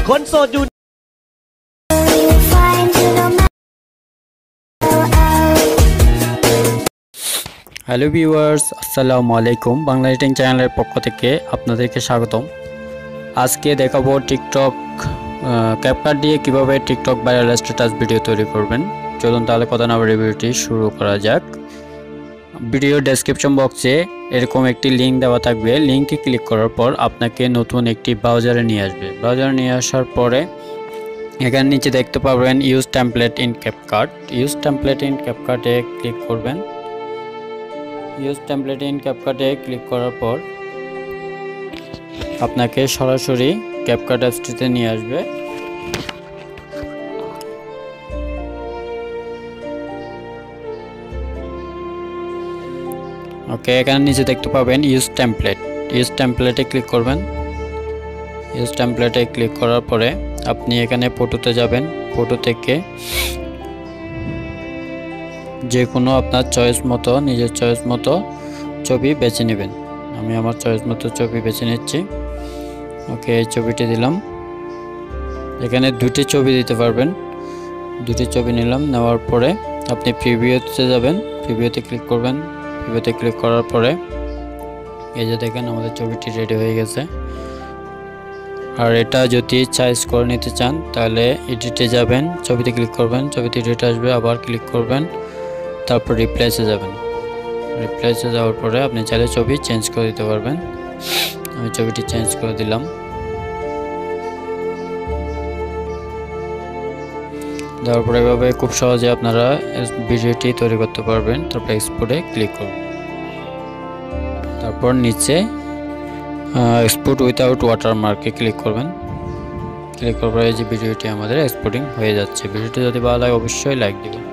คนโสดอยู่হ্যালো viewers, আসসালামু আলাইকুম। Bangla reading চ্যানেলের পক্ষ থেকে আপনাদেরকে স্বাগতম। আজকে দেখাবো টিকটক ক্যাপকাট দিয়ে কিভাবে টিকটক ভাইরাল স্ট্যাটাস ভিডিও তৈরি করবেন। চলুন তাহলে কথা না বলে ভিডিওটি শুরু করা যাক। ভিডিও ডেসক্রিপশন বক্সে এরকম একটি লিঙ্ক দেওয়া থাকবে। লিঙ্কে ক্লিক করার পর আপনাকে নতুন একটি ব্রাউজারে নিয়ে আসবে। ব্রাউজারে নিয়ে আসার পরে এখানে নিচে দেখতে পাবেন use template in CapCut. Use template in ক্যাপকাটে ক্লিক করবেন। ইউজ টেমপ্লেট ইন ক্যাপকাটে ক্লিক করার পর আপনাকে সরাসরি ক্যাপকাট অ্যাপসটিতে নিয়ে আসবে। ওকে, এখানে নিচে দেখতে পাবেন ইউজ টেমপ্লেট। ইউজ টেমপ্লেটে ক্লিক করবেন। ইউজ টেমপ্লেটে ক্লিক করার পরে আপনি এখানে ফটোতে যাবেন। ফটো থেকে যে কোনো আপনার চয়েস মতো, নিজের চয়েস মতো ছবি বেছে নেবেন। আমি আমার চয়েস মতো ছবি বেছে নিচ্ছি। ওকে, এই ছবিটি দিলাম। এখানে দুটি ছবি দিতে পারবেন। দুটি ছবি নিলাম। নেওয়ার পরে আপনি প্রিভিউতে যাবেন। প্রিভিউতে ক্লিক করবেন। প্রিভিউতে ক্লিক করার পরে এই যে দেখেন আমাদের ছবিটি রেডি হয়ে গেছে। আর এটা যদি সাইজ করে নিতে চান তাহলে এডিটে যাবেন, ছবিতে ক্লিক করবেন, ছবিতে এডিট আসবে, আবার ক্লিক করবেন, তারপর রিপ্লেসে যাবেন। রিপ্লেসে যাওয়ার পরে আপনি চাইলে ছবি চেঞ্জ করে দিতে পারবেন। আমি ছবিটি চেঞ্জ করে দিলাম। দেওয়ার পরে এভাবে খুব সহজে আপনারা ভিডিওটি তৈরি করতে পারবেন। তারপর এক্সপোর্টে ক্লিক করুন। তারপর নিচে এক্সপোর্ট উইথাউট ওয়াটারমার্কে ক্লিক করবেন। ক্লিক করার পরে এই যে ভিডিওটি আমাদের এক্সপোর্টিং হয়ে যাচ্ছে। ভিডিওটি যদি ভালো লাগে অবশ্যই লাইক দিবেন।